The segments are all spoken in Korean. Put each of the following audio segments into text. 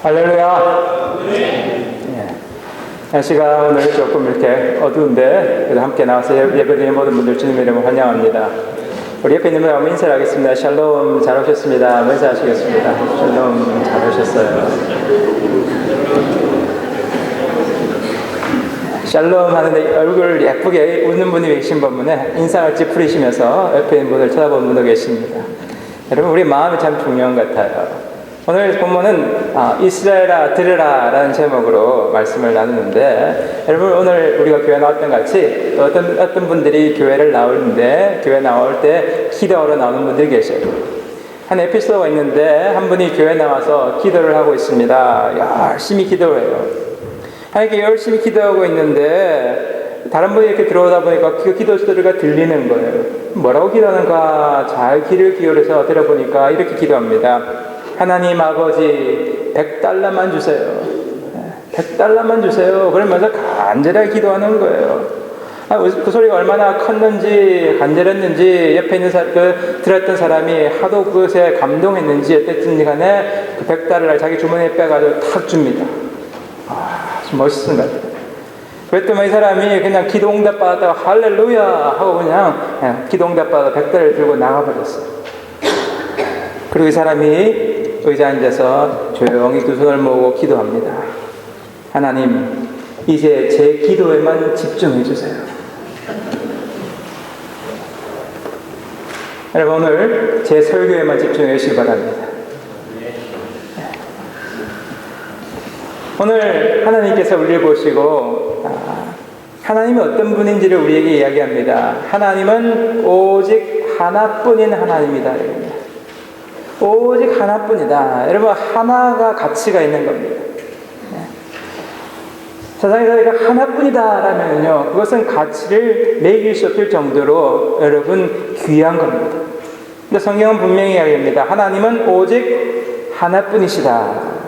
할렐루야. 날씨가 오늘 조금 이렇게 어두운데 그래도 함께 나와서 예배드리는 모든 분들 주님의 이름으로 환영합니다. 우리 옆에 있는 분하고 인사를 하겠습니다. 샬롬, 잘 오셨습니다. 인사하시겠습니다. 샬롬, 잘 오셨어요. 샬롬 하는데 얼굴 예쁘게 웃는 분이 계신 반면에 인상을 찌푸리시면서 옆에 있는 분을 쳐다보는 분도 계십니다. 여러분, 우리 마음이 참 중요한 것 같아요. 오늘 본문은 이스라엘아 들으라 라는 제목으로 말씀을 나누는데, 여러분 오늘 우리가 교회 나왔던 같이 어떤 분들이 교회를 나오는데 교회 나올 때 기도하러 나오는 분들이 계셔요. 한 에피소드가 있는데 한 분이 교회 나와서 기도를 하고 있습니다. 열심히 기도해요. 이렇게 열심히 기도하고 있는데 다른 분이 이렇게 들어오다 보니까 그 기도 소리가 들리는 거예요. 뭐라고 기도하는가 잘 귀를 기울여서 들어보니까 이렇게 기도합니다. 하나님 아버지 100달러만 주세요. 100달러만 주세요. 그러면서 간절하게 기도하는 거예요. 그 소리가 얼마나 컸는지 간절했는지 옆에 있는 들었던 사람이 하도 그것에 감동했는지 어쨌든 간에 그 100달러를 자기 주머니에 빼가지고 탁 줍니다. 좀 멋있은 것 같아요. 그랬더니 이 사람이 그냥 기도 응답 받았다가 할렐루야 하고 그냥 기도 응답 받아 100달러를 들고 나가버렸어요. 그리고 이 사람이 의자에 앉아서 조용히 두 손을 모으고 기도합니다. 하나님, 이제 제 기도에만 집중해 주세요. 여러분, 오늘 제 설교에만 집중해 주시기 바랍니다. 오늘 하나님께서 우리를 보시고 하나님이 어떤 분인지를 우리에게 이야기합니다. 하나님은 오직 하나뿐인 하나님이다. 오직 하나뿐이다. 여러분, 하나가 가치가 있는 겁니다. 세상에서 하나뿐이다 라면요, 그것은 가치를 매길 수 없을 정도로 여러분 귀한 겁니다. 근데 성경은 분명히 이야기합니다. 하나님은 오직 하나뿐이시다.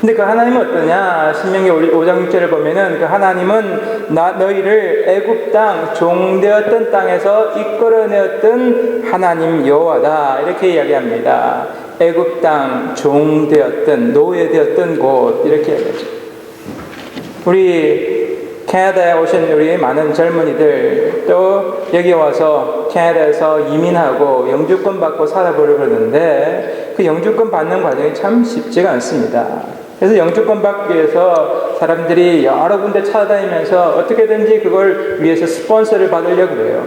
근데 그 하나님은 어떠냐? 신명기 5장 6절을 보면은 그 하나님은 너희를 애굽 땅 종되었던 땅에서 이끌어내었던 하나님 여호와다, 이렇게 이야기합니다. 애굽 땅 종되었던 노예되었던 곳, 이렇게 이야기하죠. 우리 캐나다에 오신 우리 많은 젊은이들 또 여기 와서 캐나다에서 이민하고 영주권 받고 살아보려고 그러는데 그 영주권 받는 과정이 참 쉽지가 않습니다. 그래서 영주권 받기 위해서 사람들이 여러 군데 찾아다니면서 어떻게든지 그걸 위해서 스폰서를 받으려고 해요.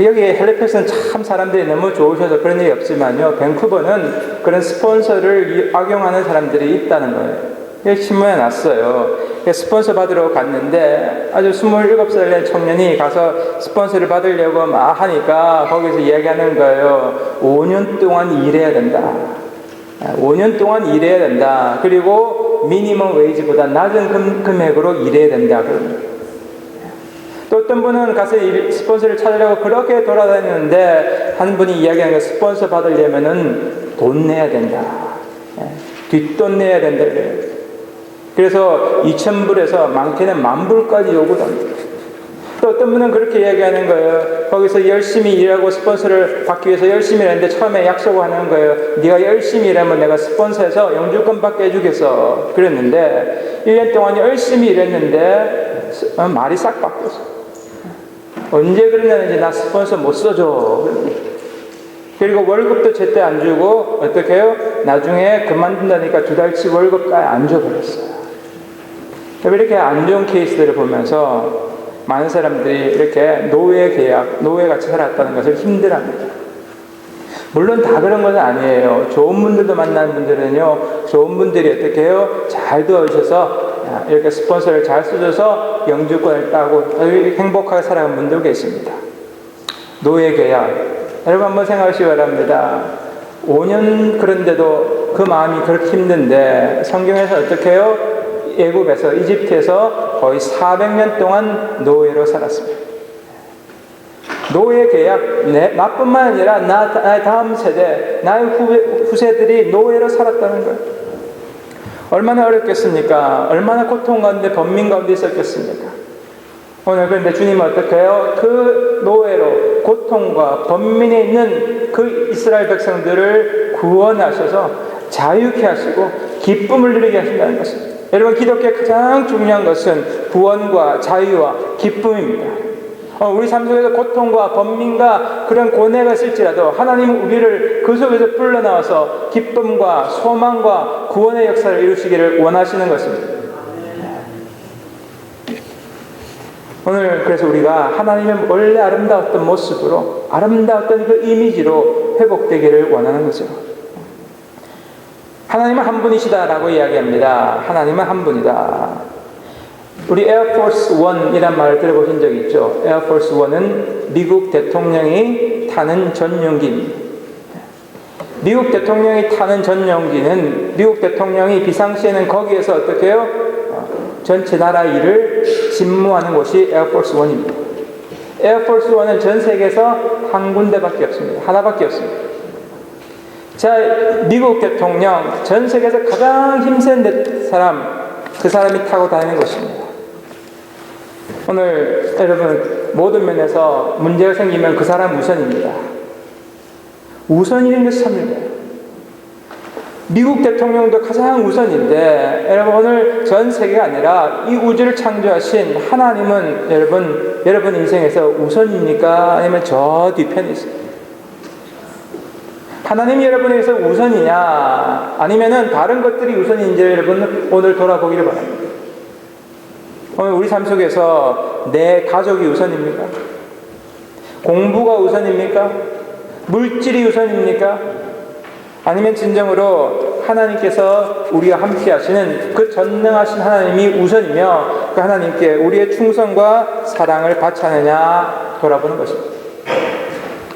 여기 헬리패스는 참 사람들이 너무 좋으셔서 그런 일이 없지만요, 밴쿠버는 그런 스폰서를 악용하는 사람들이 있다는 거예요. 신문에 났어요. 스폰서 받으러 갔는데 아주 27살 된 청년이 가서 스폰서를 받으려고 막 하니까 거기서 이야기하는 거예요. 5년 동안 일해야 된다. 5년 동안 일해야 된다. 그리고 미니멈 웨이지보다 낮은 금액으로 일해야 된다. 또 어떤 분은 가서 스폰서를 찾으려고 그렇게 돌아다니는데 한 분이 이야기하는 거, 스폰서 받으려면은 돈 내야 된다. 뒷돈 내야 된다. 그래서 2,000불에서 많게는 10,000불까지 요구합니다. 또 어떤 분은 그렇게 이야기하는 거예요. 거기서 열심히 일하고 스폰서를 받기 위해서 열심히 일했는데 처음에 약속을 하는 거예요. 네가 열심히 일하면 내가 스폰서에서 영주권 받게 해주겠어. 그랬는데 1년 동안 열심히 일했는데 말이 싹 바뀌었어. 언제 그러냐는지 나 스폰서 못 써줘. 그리고 월급도 제때 안 주고 어떻게 해요? 나중에 그만둔다니까 2달치 월급까지 안 줘버렸어요. 이렇게 안 좋은 케이스들을 보면서 많은 사람들이 이렇게 노예 계약, 노예같이 살았다는 것을 힘들어합니다. 물론 다 그런 것은 아니에요. 좋은 분들도 만나는 분들은요, 좋은 분들이 어떻게 해요? 잘 도와주셔서 이렇게 스폰서를 잘 써줘서 영주권을 따고 행복하게 살아가는 분도 계십니다. 노예 계약, 여러분 한번 생각하시기 바랍니다. 5년 그런데도 그 마음이 그렇게 힘든데 성경에서 어떻게 해요? 애굽에서, 이집트에서 거의 400년 동안 노예로 살았습니다. 노예 계약, 나뿐만 아니라 나의 다음 세대, 나의 후세들이 노예로 살았다는 거예요. 얼마나 어렵겠습니까? 얼마나 고통 가운데, 번민 가운데 있었겠습니까? 오늘 그런데 주님은 어떻게 해요? 그 노예로, 고통과 번민에 있는 그 이스라엘 백성들을 구원하셔서 자유케 하시고 기쁨을 누리게 하신다는 것입니다. 여러분, 기독교의 가장 중요한 것은 구원과 자유와 기쁨입니다. 우리 삶 속에서 고통과 번민과 그런 고뇌가 있을지라도 하나님은 우리를 그 속에서 불러나와서 기쁨과 소망과 구원의 역사를 이루시기를 원하시는 것입니다. 오늘 그래서 우리가 하나님의 원래 아름다웠던 모습으로, 아름다웠던 그 이미지로 회복되기를 원하는 거죠. 하나님은 한 분이시다라고 이야기합니다. 하나님은 한 분이다. 우리 에어포스 1이란 말을 들어보신 적 있죠? 에어포스 1은 미국 대통령이 타는 전용기입니다. 미국 대통령이 타는 전용기는 미국 대통령이 비상시에는 거기에서 어떻게 해요? 전체 나라 일을 집무하는 곳이 에어포스 1입니다. 에어포스 1은 전 세계에서 한 군데밖에 없습니다. 하나밖에 없습니다. 자, 미국 대통령, 전 세계에서 가장 힘센 사람, 그 사람이 타고 다니는 것입니다. 오늘 여러분, 모든 면에서 문제가 생기면 그 사람 우선입니다. 우선이라는 것이 참입니다. 미국 대통령도 가장 우선인데, 여러분, 오늘 전 세계가 아니라 이 우주를 창조하신 하나님은 여러분 인생에서 우선입니까? 아니면 저 뒤편에 있습니까? 하나님이 여러분에게서 우선이냐, 아니면은 다른 것들이 우선인지 여러분 오늘 돌아보기를 바랍니다. 오늘 우리 삶 속에서 내 가족이 우선입니까? 공부가 우선입니까? 물질이 우선입니까? 아니면 진정으로 하나님께서 우리와 함께 하시는 그 전능하신 하나님이 우선이며 그 하나님께 우리의 충성과 사랑을 바치느냐 돌아보는 것입니다.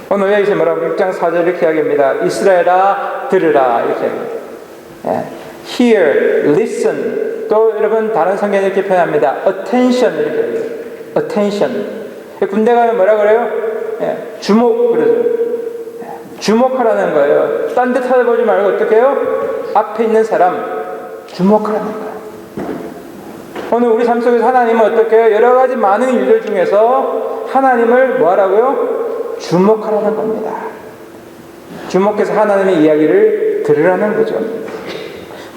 오늘 여기서 뭐라고 6장 4절 이렇게 이야기합니다. 이스라엘아 들으라 이렇게 합니다. Hear, listen. 또 여러분 다른 성경에 이렇게 표현합니다. Attention 이렇게 합니다. Attention. 군대 가면 뭐라 그래요? 주목 그러죠. 주목하라는 거예요. 딴 데 찾아보지 말고 어떻게 해요? 앞에 있는 사람 주목하라는 거예요. 오늘 우리 삶 속에서 하나님은 어떻게 해요? 여러 가지 많은 일들 중에서 하나님을 뭐 하라고요? 주목하라는 겁니다. 주목해서 하나님의 이야기를 들으라는 거죠.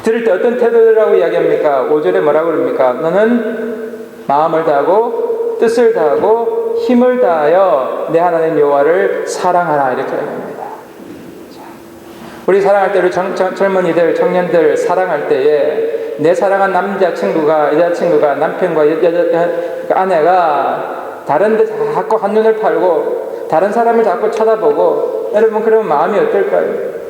들을 때 어떤 태도라고 이야기합니까? 5절에 뭐라고 그럽니까? 너는 마음을 다하고 뜻을 다하고 힘을 다하여 내 하나님 여호와를 사랑하라 이렇게 이야기합니다. 우리 사랑할 때 우리 젊은이들, 청년들 사랑할 때에 내 사랑한 남자친구가, 여자친구가, 남편과 아내가 다른 데 자꾸 한눈을 팔고 다른 사람을 자꾸 쳐다보고 여러분 그러면 마음이 어떨까요?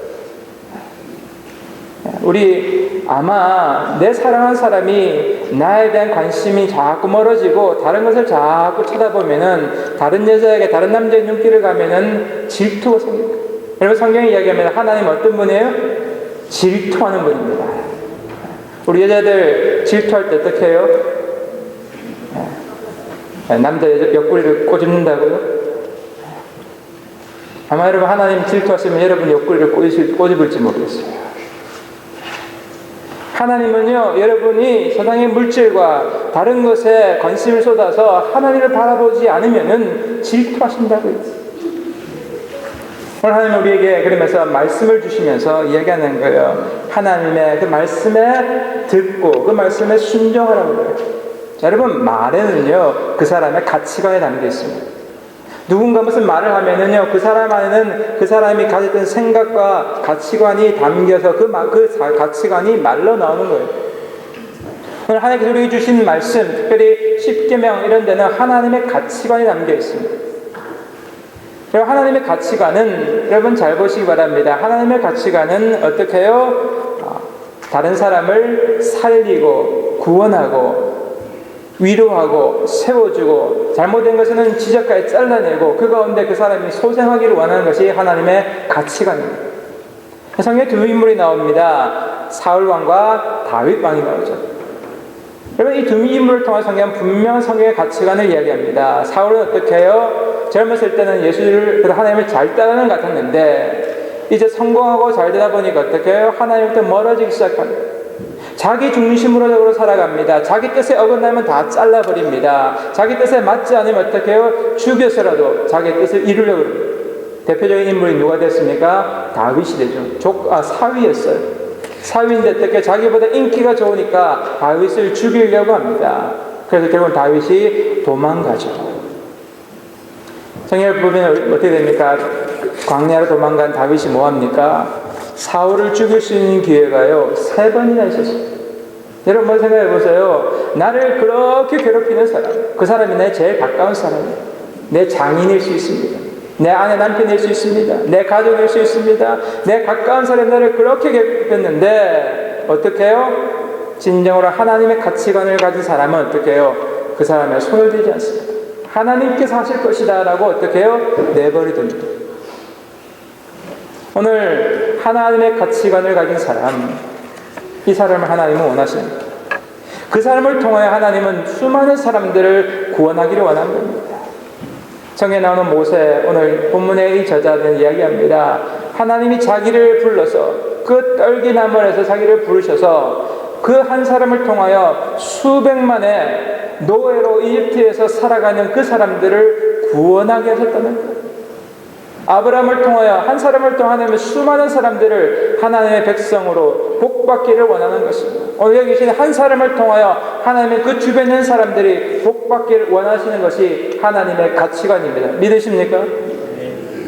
우리 아마 내 사랑한 사람이 나에 대한 관심이 자꾸 멀어지고 다른 것을 자꾸 쳐다보면은 다른 여자에게 다른 남자의 눈길을 가면은 질투가 생깁니다. 여러분 성경이 이야기하면 하나님 어떤 분이에요? 질투하는 분입니다. 우리 여자들 질투할 때 어떻게 해요? 남자 옆구리를 꼬집는다고요? 아마 여러분 하나님 질투하시면 여러분 옆구리를 꼬집을지 모르겠어요. 하나님은요, 여러분이 세상의 물질과 다른 것에 관심을 쏟아서 하나님을 바라보지 않으면은 질투하신다고요. 오늘 하나님 우리에게 그러면서 말씀을 주시면서 이야기하는 거예요. 하나님의 그 말씀에 듣고 그 말씀에 순종하라고 그래요. 자, 여러분 말에는요 그 사람의 가치관이 담겨 있습니다. 누군가 무슨 말을 하면은요 그 사람 안에는 그 사람이 가졌던 생각과 가치관이 담겨서 그 가치관이 말로 나오는 거예요. 오늘 하나님께서 우리에게 주신 말씀, 특별히 십계명 이런 데는 하나님의 가치관이 담겨 있습니다. 하나님의 가치관은 여러분 잘 보시기 바랍니다. 하나님의 가치관은 어떻게 해요? 다른 사람을 살리고 구원하고 위로하고 세워주고 잘못된 것은 지적하여 잘라내고 그 가운데 그 사람이 소생하기를 원하는 것이 하나님의 가치관입니다. 성경에 두 인물이 나옵니다. 사울 왕과 다윗 왕이 나오죠. 여러분 이 두 인물을 통한 성경은 분명한 성경의 가치관을 이야기합니다. 사울은 어떻게 해요? 젊었을 때는 예수를 하나님을 잘 따르는 것 같았는데 이제 성공하고 잘 되다 보니까 어떻게 해요? 하나님부터 멀어지기 시작합니다. 자기 중심으로 살아갑니다. 자기 뜻에 어긋나면 다 잘라버립니다. 자기 뜻에 맞지 않으면 어떻게 해요? 죽여서라도 자기 뜻을 이루려고 합니다. 대표적인 인물이 누가 됐습니까? 다윗이 되죠. 사위였어요. 사위인데 어떻게 자기보다 인기가 좋으니까 다윗을 죽이려고 합니다. 그래서 결국 다윗이 도망가죠. 성경을 보면 어떻게 됩니까? 광야로 도망간 다윗이 뭐합니까? 사울을 죽일 수 있는 기회가요 3번이나 있었습니다. 여러분 한번 생각해 보세요. 나를 그렇게 괴롭히는 사람, 그 사람이 내 제일 가까운 사람이에요. 내 장인일 수 있습니다. 내 아내 남편일 수 있습니다. 내 가족일 수 있습니다. 내 가까운 사람이 나를 그렇게 괴롭혔는데 어떻게 해요? 진정으로 하나님의 가치관을 가진 사람은 어떻게 해요? 그 사람의 손을 대지 않습니다. 하나님께서 하실 것이다 라고 어떻게 해요? 내버려둡니다. 오늘 하나님의 가치관을 가진 사람, 이 사람을 하나님은 원하십니다. 그 사람을 통하여 하나님은 수많은 사람들을 구원하기를 원하는 겁니다. 성경에 나오는 모세, 오늘 본문의 이 저자는 이야기합니다. 하나님이 자기를 불러서 그 떨기나무에서 자기를 부르셔서 그 한 사람을 통하여 수백만의 노예로 이집트에서 살아가는 그 사람들을 구원하게 하셨다는 거예요. 아브라함을 통하여 한 사람을 통하여 수많은 사람들을 하나님의 백성으로 복받기를 원하는 것입니다. 오늘 여기 계신 한 사람을 통하여 하나님의 그 주변에 있는 사람들이 복받기를 원하시는 것이 하나님의 가치관입니다. 믿으십니까?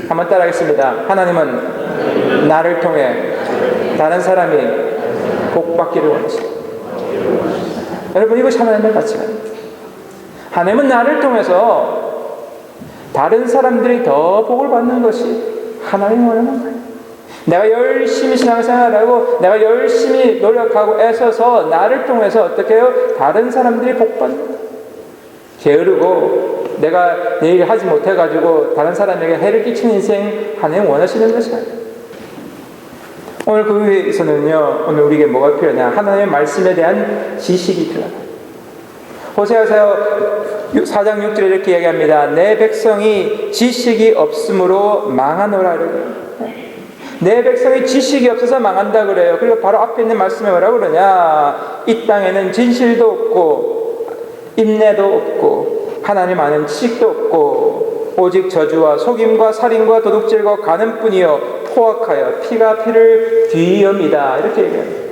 한번 따라하겠습니다. 하나님은 나를 통해 다른 사람이 복받기를 원하십니다. 여러분, 이것이 하나님의 가치관입니다. 하나님은 나를 통해서 다른 사람들이 더 복을 받는 것이 하나님이 원하는 거예요. 내가 열심히 신앙생활하고 내가 열심히 노력하고 애써서 나를 통해서 어떻게 해요? 다른 사람들이 복 받는 거예요. 게으르고 내가 내 일 하지 못해가지고 다른 사람에게 해를 끼치는 인생 하나님 원하시는 것이 아니에요. 오늘 그 위에서는요, 오늘 우리에게 뭐가 필요하냐? 하나님의 말씀에 대한 지식이 필요하다. 호세아서 4장 6절에 이렇게 얘기합니다. 내 백성이 지식이 없으므로 망하노라 그래요. 내 백성이 지식이 없어서 망한다 그래요. 그리고 바로 앞에 있는 말씀에 뭐라고 그러냐? 이 땅에는 진실도 없고 인내도 없고 하나님 아는 지식도 없고 오직 저주와 속임과 살인과 도둑질과 간음뿐이요 포악하여 피가 피를 뒤이옵니다. 이렇게 얘기합니다.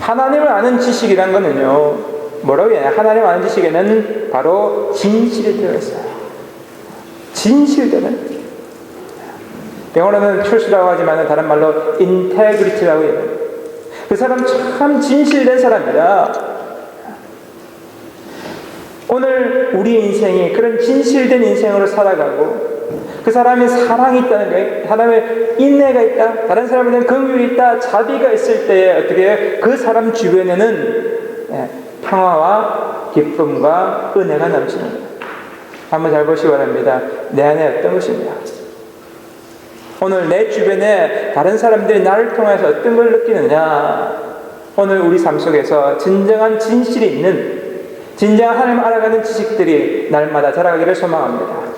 하나님을 아는 지식이란 거는요, 뭐라고 해야 하나님 하나님 아는 지식에는 바로 진실이 들어있어요. 진실되는. 영어로는 truth라고 하지만 다른 말로 integrity라고 해요. 그 사람 참 진실된 사람이다. 오늘 우리 인생이 그런 진실된 인생으로 살아가고 그 사람이 사랑이 있다는 거예요. 사람의 인내가 있다. 다른 사람에 대한 긍휼이 있다. 자비가 있을 때에 어떻게 그 사람 주변에는 평화와 기쁨과 은혜가 넘치는 거예요. 한번 잘 보시기 바랍니다. 내 안에 어떤 것입니다. 오늘 내 주변에 다른 사람들이 나를 통해서 어떤 걸 느끼느냐. 오늘 우리 삶 속에서 진정한 진실이 있는 진정한 하나님 알아가는 지식들이 날마다 자라가기를 소망합니다.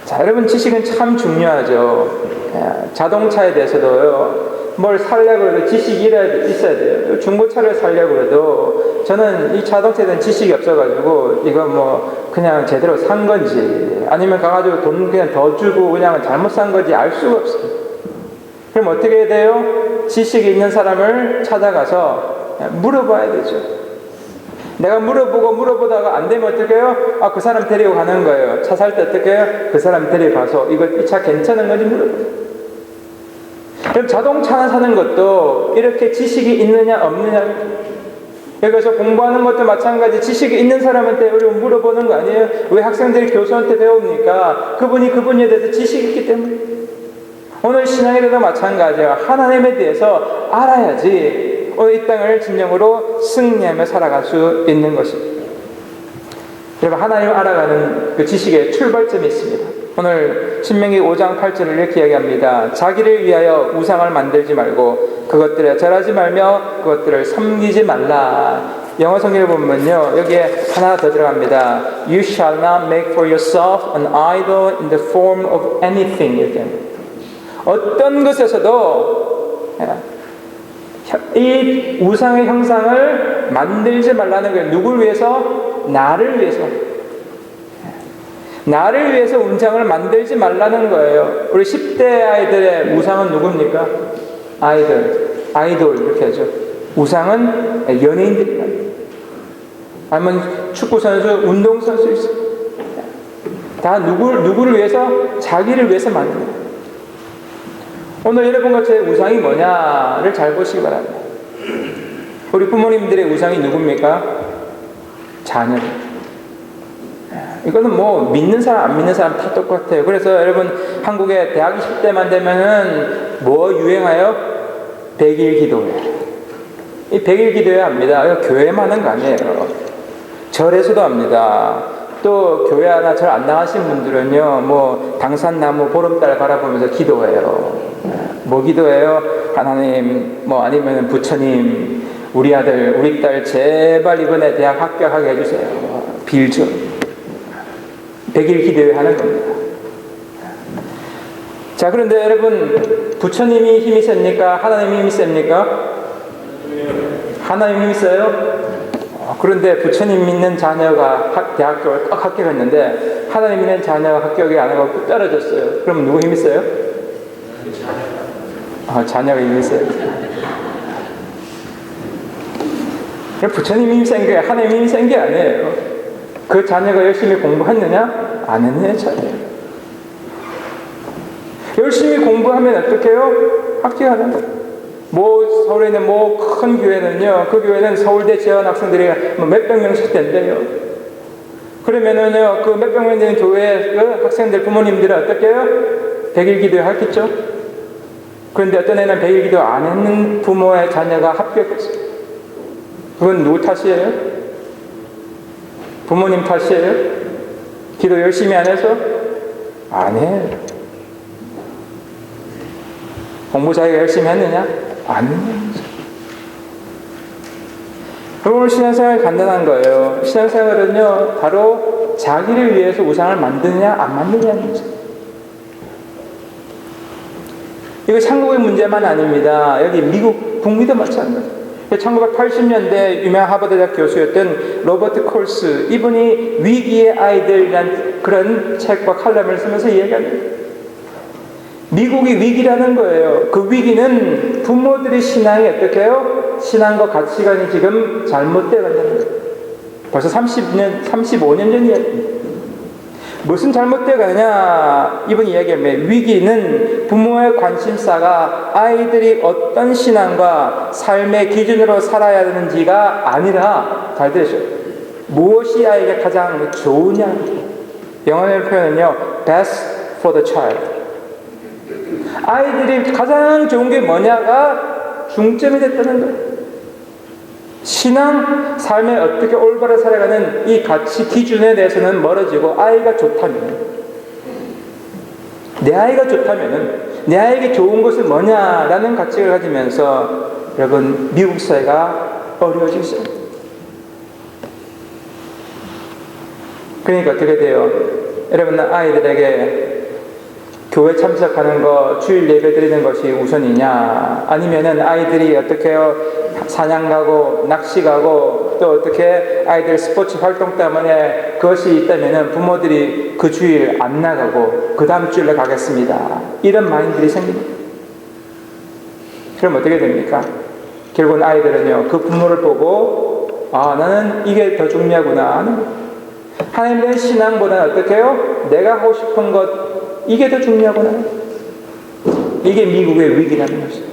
자, 여러분, 지식은 참 중요하죠. 자동차에 대해서도요, 뭘 살려고 해도 지식이 있어야 돼요. 중고차를 살려고 해도 저는 이 자동차에 대한 지식이 없어가지고 이거 뭐 그냥 제대로 산 건지 아니면 가가지고 돈 그냥 더 주고 그냥 잘못 산 건지 알 수가 없어요. 그럼 어떻게 해야 돼요? 지식이 있는 사람을 찾아가서 물어봐야 되죠. 내가 물어보다가 안 되면 어떻게 해요? 그 사람 데리고 가는 거예요. 차 살 때 어떻게 해요? 그 사람 데리고 가서 이 차 괜찮은 건지 물어봐요. 그럼 자동차 사는 것도 이렇게 지식이 있느냐 없느냐, 여기서 공부하는 것도 마찬가지. 지식이 있는 사람한테 우리가 물어보는 거 아니에요? 왜 학생들이 교수한테 배웁니까? 그분에 대해서 지식이 있기 때문에. 오늘 신앙에 대해서 마찬가지예요. 하나님에 대해서 알아야지 오늘 이 땅을 진정으로 승리하며 살아갈 수 있는 것입니다. 여러분, 하나님을 알아가는 그 지식의 출발점이 있습니다. 오늘 신명기 5장 8절을 이렇게 이야기합니다. 자기를 위하여 우상을 만들지 말고 그것들에 절하지 말며 그것들을 섬기지 말라. 영어 성경을 보면요, 여기에 하나 더 들어갑니다. You shall not make for yourself an idol in the form of anything. 이렇게 어떤 것에서도 이 우상의 형상을 만들지 말라는 거예요. 누굴 위해서? 나를 위해서. 나를 위해서 우상을 만들지 말라는 거예요. 우리 10대 아이들의 우상은 누굽니까? 아이돌 이렇게 하죠. 우상은 연예인들이다. 아니면 축구선수, 운동선수 있어. 다 누구를 위해서? 자기를 위해서 만듭니다. 오늘 여러분과 제 우상이 뭐냐를 잘 보시기 바랍니다. 우리 부모님들의 우상이 누굽니까? 자녀입니다. 이거는 뭐 믿는 사람 안 믿는 사람 다 똑같아요. 그래서 여러분 한국에 대학 20대만 되면은 뭐 유행하여? 100일 기도회. 이 100일 기도회 합니다. 이거 교회만 하는 거 아니에요. 절에서도 합니다. 또 교회 하나 절 안 나가신 분들은요, 뭐 당산나무 보름달 바라보면서 기도해요. 뭐 기도해요? 하나님, 뭐 아니면 부처님, 우리 아들, 우리 딸 제발 이번에 대학 합격하게 해주세요. 빌죠. 100일 기도회 하는 겁니다. 자, 그런데 여러분, 부처님이 힘이 셉니까? 하나님이 힘이 셉니까? 하나님 힘이 세요? 그런데 부처님 믿는 자녀가 대학교를 딱 합격했는데 하나님 믿는 자녀가 합격이 안 하고 떨어졌어요. 그럼 누구 힘이 세요? 자녀가 힘이 세요. 부처님 힘이 센 게 하나님 힘이 센 게 아니에요. 그 자녀가 열심히 공부했느냐? 안 했느냐 차이예요. 열심히 공부하면 어떻게 해요? 합격하는 거예요. 뭐 서울에 있는 뭐 큰 교회는요, 그 교회는 서울대 재원 학생들이 뭐 몇백 명씩 된대요. 그러면은요, 그 몇백 명 되는 교회 그 학생들 부모님들은 어떻게 해요? 100일 기도 하겠죠? 그런데 어떤 애는 100일 기도 안 했는 부모의 자녀가 합격했어요. 그건 누구 탓이에요? 부모님 탓이에요? 기도 열심히 안 해서? 안 해요. 공부 자기가 열심히 했느냐? 안 했느냐? 오늘 신앙생활이 간단한 거예요. 신앙생활은요, 바로 자기를 위해서 우상을 만드느냐, 안 만드느냐는 거죠. 이거 한국의 문제만 아닙니다. 여기 미국, 북미도 마찬가지예요. 1980년대 유명한 하버드 대학 교수였던 로버트 콜스, 이분이 위기의 아이들이라는 그런 책과 칼럼을 쓰면서 이야기합니다. 미국이 위기라는 거예요. 그 위기는 부모들의 신앙이 어떻게 해요? 신앙과 가치관이 지금 잘못되어 간다는 거예요. 벌써 35년 전 이야기입니다. 무슨 잘못되어 가느냐? 이분 이야기하면 위기는 부모의 관심사가 아이들이 어떤 신앙과 삶의 기준으로 살아야 되는지가 아니라, 잘 들으셔요. 무엇이 아이에게 가장 좋으냐? 영어의 표현은요, best for the child. 아이들이 가장 좋은 게 뭐냐가 중점이 됐다는 거예요. 신앙, 삶에 어떻게 올바로 살아가는 이 가치 기준에 대해서는 멀어지고 아이가 좋다면, 내 아이가 좋다면은 내 아이에게 좋은 것은 뭐냐라는 가치를 가지면서 여러분 미국 사회가 어려워지기 시작합니다. 그러니까 어떻게 돼요? 여러분 아이들에게 교회 참석하는 거, 주일 예배 드리는 것이 우선이냐? 아니면은 아이들이 어떻게 해요? 사냥 가고, 낚시 가고, 또 어떻게 아이들 스포츠 활동 때문에 그것이 있다면은 부모들이 그 주일 안 나가고, 그 다음 주일에 가겠습니다. 이런 마인드들이 생깁니다. 그럼 어떻게 됩니까? 결국은 아이들은요, 그 부모를 보고, 나는 이게 더 중요하구나. 하나님의 신앙보다는 어떻게 해요? 내가 하고 싶은 것, 이게 더 중요하구나. 이게 미국의 위기라는 것이죠.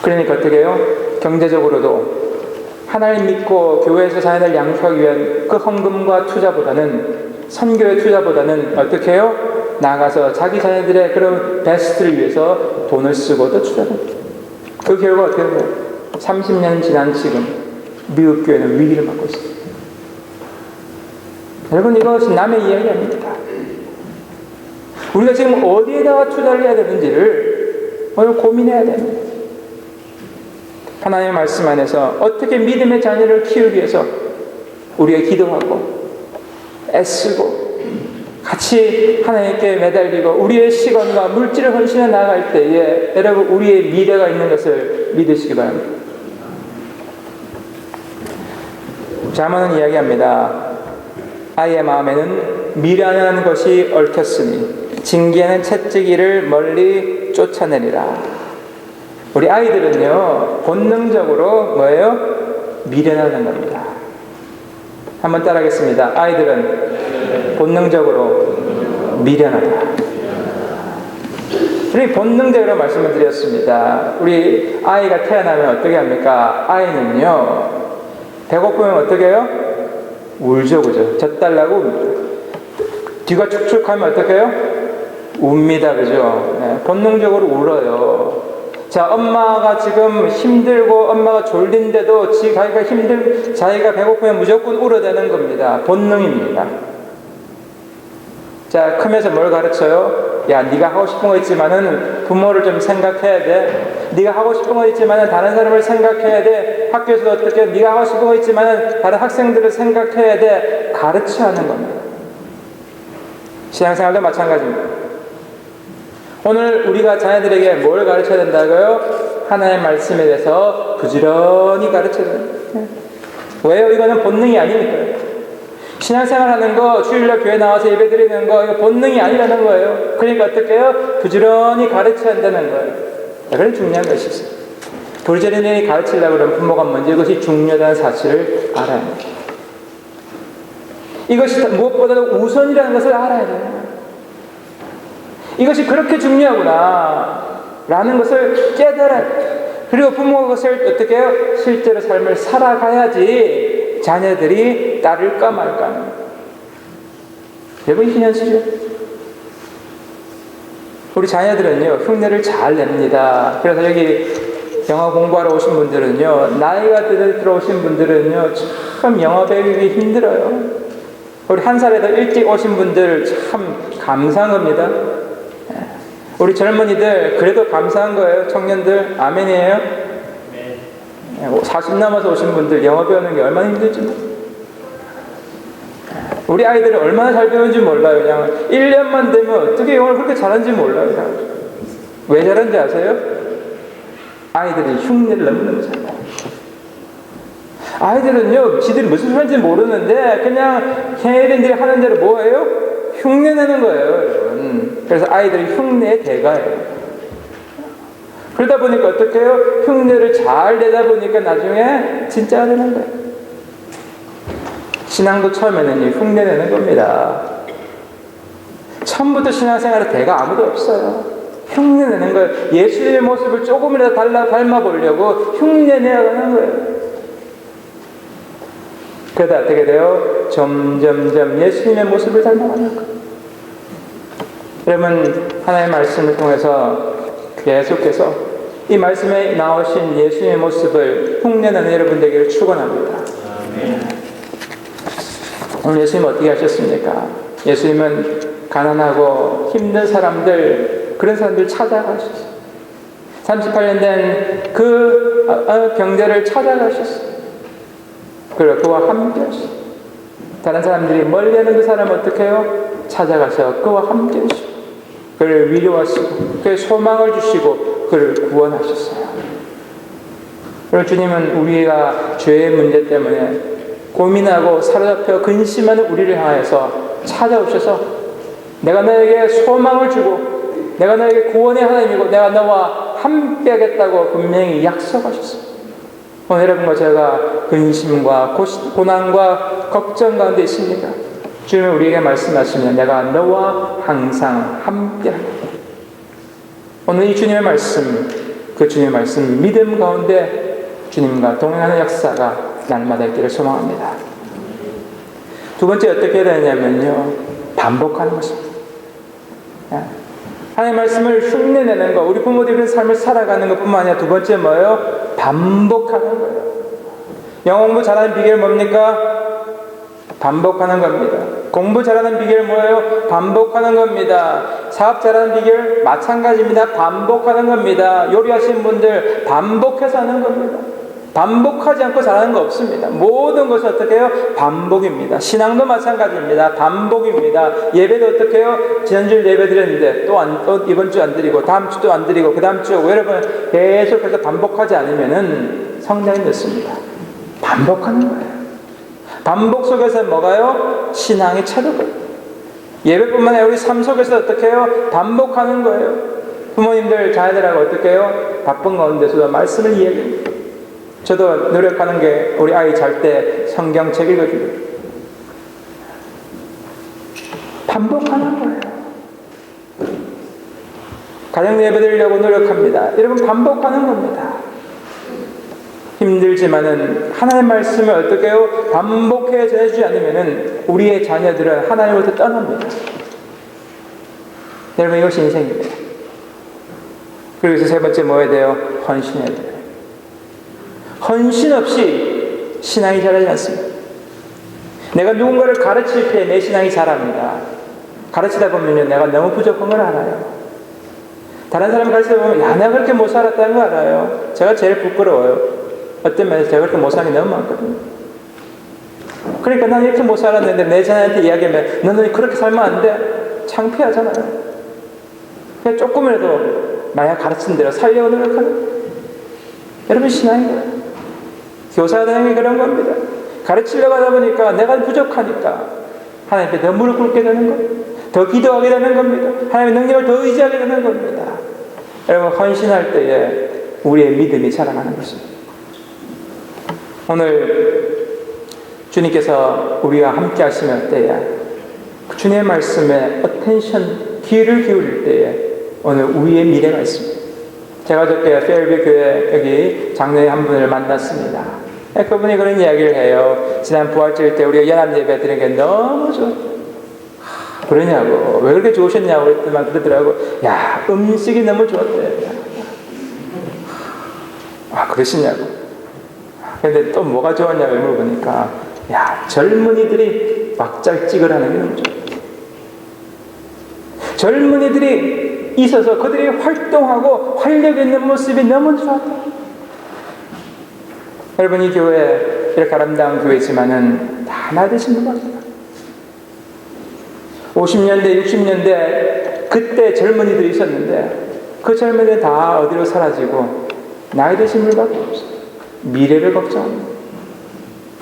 그러니까 어떻게 해요? 경제적으로도 하나님 믿고 교회에서 자녀를 양육하기 위한 그 헌금과 투자보다는, 선교의 투자보다는 어떻게 해요? 나가서 자기 자녀들의 그런 베스트를 위해서 돈을 쓰고 또 투자합니다. 그 결과 어떻게 돼요? 30년 지난 지금 미국 교회는 위기를 맞고 있습니다. 여러분 이것은 남의 이야기 아닙니다. 우리가 지금 어디에다가 투자를 해야 되는지를 오늘 고민해야 됩니다. 하나님의 말씀 안에서 어떻게 믿음의 자녀를 키우기 위해서 우리가 기도하고 애쓰고 같이 하나님께 매달리고 우리의 시간과 물질을 헌신해 나아갈 때에 여러분 우리의 미래가 있는 것을 믿으시기 바랍니다. 자문은 이야기합니다. 아이의 마음에는 미련한 것이 얽혔으니 징계는 채찍이를 멀리 쫓아내리라. 우리 아이들은요, 본능적으로 뭐예요? 미련하는 겁니다. 한번 따라하겠습니다. 아이들은 본능적으로 미련하다. 우리 본능적으로 말씀을 드렸습니다. 우리 아이가 태어나면 어떻게 합니까? 아이는요, 배고프면 어떻게 해요? 울죠, 그죠? 젖달라고 웁니다. 뒤가 축축하면 어떻게 해요? 웁니다, 그죠? 네, 본능적으로 울어요. 자, 엄마가 지금 힘들고 엄마가 졸린데도 자기가 배고프면 무조건 울어대는 겁니다. 본능입니다. 자, 크면서 뭘 가르쳐요? 야, 네가 하고 싶은 거 있지만은 부모를 좀 생각해야 돼. 네가 하고 싶은 거 있지만은 다른 사람을 생각해야 돼. 학교에서도 어떻게 네가 하고 싶은 거 있지만은 다른 학생들을 생각해야 돼. 가르쳐야 하는 겁니다. 신앙생활도 마찬가지입니다. 오늘 우리가 자녀들에게 뭘 가르쳐야 된다고요? 하나님의 말씀에 대해서 부지런히 가르쳐야 됩니다. 왜요? 이거는 본능이 아니니까요. 신앙생활 하는 거, 주일날 교회 나와서 예배 드리는 거, 이거 본능이 아니라는 거예요. 그러니까 어떻게 해요? 부지런히 가르쳐야 한다는 거예요. 그게 중요한 것이 있어요. 부지런히 가르치려고 그러면 부모가 먼저 이것이 중요하다는 사실을 알아야 합니다. 이것이 무엇보다도 우선이라는 것을 알아야 돼요. 이것이 그렇게 중요하구나 라는 것을 깨달아야 돼요. 그리고 부모가 그것을 어떻게 해요? 실제로 삶을 살아가야지 자녀들이 따를까 말까 하는 거예요. 여러분, 이게 현실이에요. 우리 자녀들은요, 흉내를 잘 냅니다. 그래서 여기 영어 공부하러 오신 분들은요, 나이가 들어오신 분들은요, 참 영어 배우기 힘들어요. 우리 한 살에 더 일찍 오신 분들 참 감사한 겁니다. 우리 젊은이들 그래도 감사한 거예요. 청년들 아멘이에요. 40 넘어서 오신 분들 영어 배우는 게 얼마나 힘들지. 우리 아이들이 얼마나 잘 배우는지 몰라요. 그냥 1년만 되면 어떻게 영어를 그렇게 잘하는지 몰라요. 왜 잘하는지 아세요? 아이들이 흉내를 너무너무 잘 나요. 아이들은요, 지들이 무슨 소리인지 모르는데 그냥 걔네들이 하는 대로 뭐예요? 흉내내는 거예요, 여러분. 그래서 아이들이 흉내의 대가예요. 그러다 보니까 어떻게 해요? 흉내를 잘 내다 보니까 나중에 진짜가 되는 거예요. 신앙도 처음에는 흉내내는 겁니다. 처음부터 신앙생활에 대가 아무도 없어요. 흉내내는 거예요. 예수님의 모습을 조금이라도 닮아보려고 흉내내어가는 거예요. 그러다 어떻게 돼요? 점점점 예수님의 모습을 닮아가는 거예요. 여러분, 하나님의 말씀을 통해서 계속해서 이 말씀에 나오신 예수님의 모습을 흉내내는 여러분 되기를 축원합니다. 오늘 예수님 어떻게 하셨습니까? 예수님은 가난하고 힘든 사람들, 그런 사람들 찾아가셨어요. 38년 된 그 병자를 찾아가셨어요. 그리고 그와 함께 하시고, 다른 사람들이 멀리하는 그 사람을 어떻게 해요? 찾아가서 그와 함께 하시고, 그를 위로하시고 그의 소망을 주시고 그를 구원하셨어요. 그리고 주님은 우리가 죄의 문제 때문에 고민하고 사로잡혀 근심하는 우리를 향해서 찾아오셔서 내가 너에게 소망을 주고 내가 너에게 구원의 하나님이고 내가 너와 함께 하겠다고 분명히 약속하셨어요. 오늘 여러분과 제가 근심과 고난과 걱정 가운데 있습니까? 주님은 우리에게 말씀하시면 내가 너와 항상 함께 하겠다. 오늘 이 주님의 말씀, 그 주님의 말씀 믿음 가운데 주님과 동행하는 역사가 날마다 있기를 소망합니다. 두 번째 어떻게 해야 되냐면요, 반복하는 것입니다. 하나님의 말씀을 흉내내는 것, 우리 부모들이 그런 삶을 살아가는 것뿐만 아니라 두 번째 뭐예요? 반복하는 거예요. 영어 공부 잘하는 비결 뭡니까? 반복하는 겁니다. 공부 잘하는 비결 뭐예요? 반복하는 겁니다. 사업 잘하는 비결 마찬가지입니다. 반복하는 겁니다. 요리하시는 분들 반복해서 하는 겁니다. 반복하지 않고 잘하는 거 없습니다. 모든 것은 어떻게 해요? 반복입니다. 신앙도 마찬가지입니다. 반복입니다. 예배도 어떻게 해요? 지난주에 예배 드렸는데 또 이번 주 안 드리고 다음 주도 안 드리고 그 다음 주 여러분 계속해서 반복하지 않으면은 성장이 늦습니다. 반복하는 거예요. 반복 속에서 뭐가요? 신앙이 차는 거예요. 예배뿐만 아니라 우리 삶 속에서 어떻게 해요? 반복하는 거예요. 부모님들 자녀들하고 어떻게 해요? 바쁜 가운데서도 말씀을 이야기합니다. 저도 노력하는 게 우리 아이 잘 때 성경책 읽어주고 반복하는 거예요. 가정 예배 드리려고 노력합니다. 여러분 반복하는 겁니다. 힘들지만은 하나님의 말씀을 어떻게 해요? 반복해 전해주지 않으면은 우리의 자녀들은 하나님으로부터 떠납니다. 여러분 이것이 인생입니다. 그래서 세 번째 뭐 해야 돼요? 헌신해야 돼요. 헌신 없이 신앙이 자라지 않습니다. 내가 누군가를 가르칠 때 내 신앙이 자랍니다. 가르치다 보면 내가 너무 부족한 걸 알아요. 다른 사람 가르치다 보면 야 내가 그렇게 못 살았다는 거 알아요. 제가 제일 부끄러워요. 어떤 면에서 제가 그렇게 못 사는 게 너무 많거든요. 그러니까 난 이렇게 못 살았는데 내 자녀한테 이야기하면 너는 그렇게 살면 안 돼. 창피하잖아요. 그냥 조금이라도 만약 가르친 대로 살려고 노력하는 여러분 신앙인 거예요. 교사라는 게 그런 겁니다. 가르치려고 하다 보니까 내가 부족하니까 하나님께 더 무릎 꿇게 되는 겁니다. 더 기도하게 되는 겁니다. 하나님의 능력을 더 의지하게 되는 겁니다. 여러분 헌신할 때에 우리의 믿음이 자라나는 것입니다. 오늘 주님께서 우리와 함께 하시는 때에 주님의 말씀에 어텐션, 귀를 기울일 때에 오늘 우리의 미래가 있습니다. 제가 어저께 페어뷰 교회 여기 장로의 한 분을 만났습니다. 그분이 그런 이야기를 해요. 지난 부활절 때 우리가 연합 예배 드리는 게 너무 좋았다. 그러냐고. 왜 그렇게 좋으셨냐고 그랬더니 그러더라고. 야, 음식이 너무 좋았대. 그러시냐고. 근데 또 뭐가 좋았냐고 물어보니까, 야, 젊은이들이 막잘찍을 하는 게 너무 좋아. 젊은이들이 있어서 그들이 활동하고 활력 있는 모습이 너무 좋았다. 여러분, 이 교회, 이렇게 아름다운 교회지만은 다 하나 되신 분 같아요. 50년대, 60년대, 그때 젊은이들이 있었는데, 그 젊은이들 다 어디로 사라지고, 나이 드신 분밖에 없어요. 미래를 걱정합니다.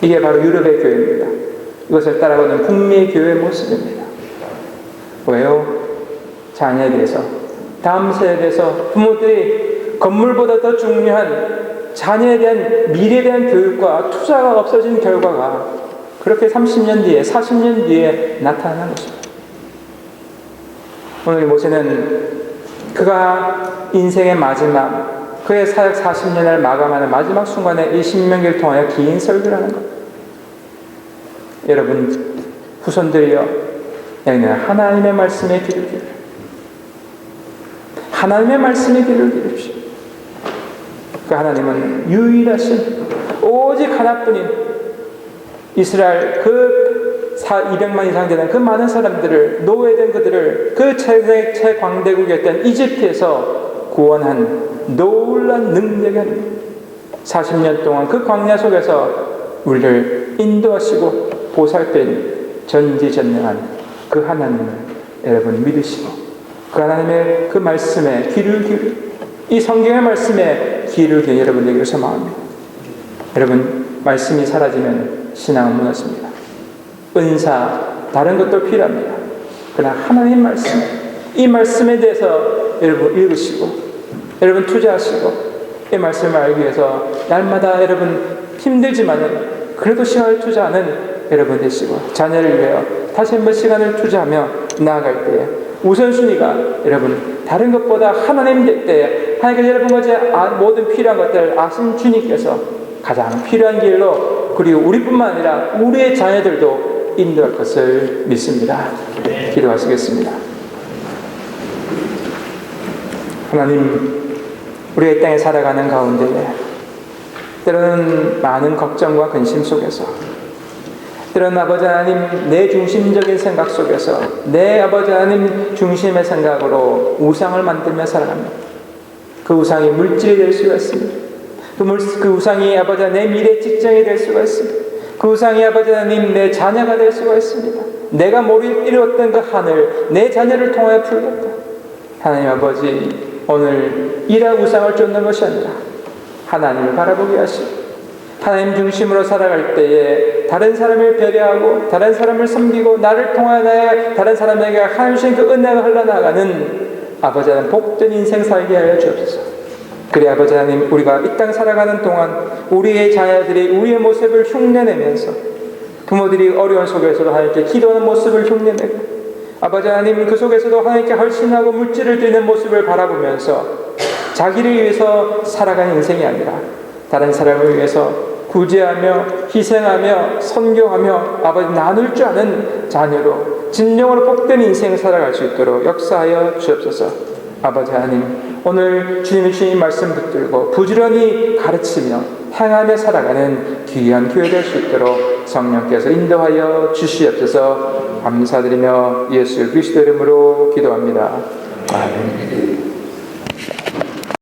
이게 바로 유럽의 교회입니다. 이것을 따라가는 북미의 교회의 모습입니다. 왜요? 자녀에 대해서, 다음 세대에 대해서 부모들이 건물보다 더 중요한 자녀에 대한 미래에 대한 교육과 투자가 없어진 결과가 그렇게 30년 뒤에 40년 뒤에 나타나는 것입니다. 오늘 모세는 그가 인생의 마지막 그의 사역 40년을 마감하는 마지막 순간에 이 신명기를 통하여 긴 설교를 하는 것. 여러분 후손들이여 여기는 하나님의 말씀에 귀를 기울여 하나님의 말씀에 귀를 기울입시오. 그 하나님은 유일하신 오직 하나뿐인 이스라엘 그 200만 이상 되는 그 많은 사람들을 노예된 그들을 그 최강대국이었던 이집트에서 구원한 놀란 능력의 하나님 40년 동안 그 광야 속에서 우리를 인도하시고 보살펴 전지전능한 그 하나님을 여러분 믿으시고 그 하나님의 그 말씀에 귀를 기울여 이 성경의 말씀에 귀를 기울여 여러분에게 소망합니다. 여러분 말씀이 사라지면 신앙은 무너집니다. 은사 다른 것도 필요합니다. 그러나 하나님 말씀 이 말씀에 대해서 여러분 읽으시고 여러분 투자하시고 이 말씀을 알기 위해서 날마다 여러분 힘들지만 그래도 시간을 투자하는 여러분 되시고 자녀를 위하여 다시 한번 시간을 투자하며 나아갈 때에 우선순위가 여러분 다른 것보다 하나님 될 때에 하나님께서 여러분과 모든 필요한 것들을 아신 주님께서 가장 필요한 길로 그리고 우리뿐만 아니라 우리의 자녀들도 인도할 것을 믿습니다. 기도하시겠습니다. 하나님 우리가 이 땅에 살아가는 가운데 때로는 많은 걱정과 근심 속에서 때로는 아버지 하나님 내 중심적인 생각 속에서 내 아버지 하나님 중심의 생각으로 우상을 만들며 살아갑니다. 그 우상이 물질이 될 수가 있습니다. 그 우상이 아버지 하나님 내 미래 직장이 될 수가 있습니다. 그 우상이 아버지 하나님 내 자녀가 될 수가 있습니다. 내가 이루었던 그 하늘 내 자녀를 통하여 풀겠다. 하나님 아버지 오늘 이라 우상을 쫓는 것이 아니라 하나님을 바라보게 하시고 하나님 중심으로 살아갈 때에 다른 사람을 배려하고 다른 사람을 섬기고 나를 통하여 다른 사람에게 하나님 주신 그 은혜가 흘러나가는 아버지 하나님 복된 인생 살게 하여 주옵소서. 그래 아버지 하나님, 우리가 이 땅 살아가는 동안 우리의 자녀들이 우리의 모습을 흉내내면서 부모들이 어려운 속에서도 하나님께 기도하는 모습을 흉내내고 아버지 하나님 그 속에서도 하나님께 헌신하고 물질을 드리는 모습을 바라보면서 자기를 위해서 살아가는 인생이 아니라 다른 사람을 위해서 구제하며 희생하며 선교하며 아버지 나눌 줄 아는 자녀로 진정으로 복된 인생을 살아갈 수 있도록 역사하여 주옵소서. 아버지 하나님, 오늘 주님의 주신 말씀 붙들고 부지런히 가르치며 행하며 살아가는 귀한 교회 될 수 있도록 성령께서 인도하여 주시옵소서. 감사드리며 예수 그리스도 이름으로 기도합니다. 아멘.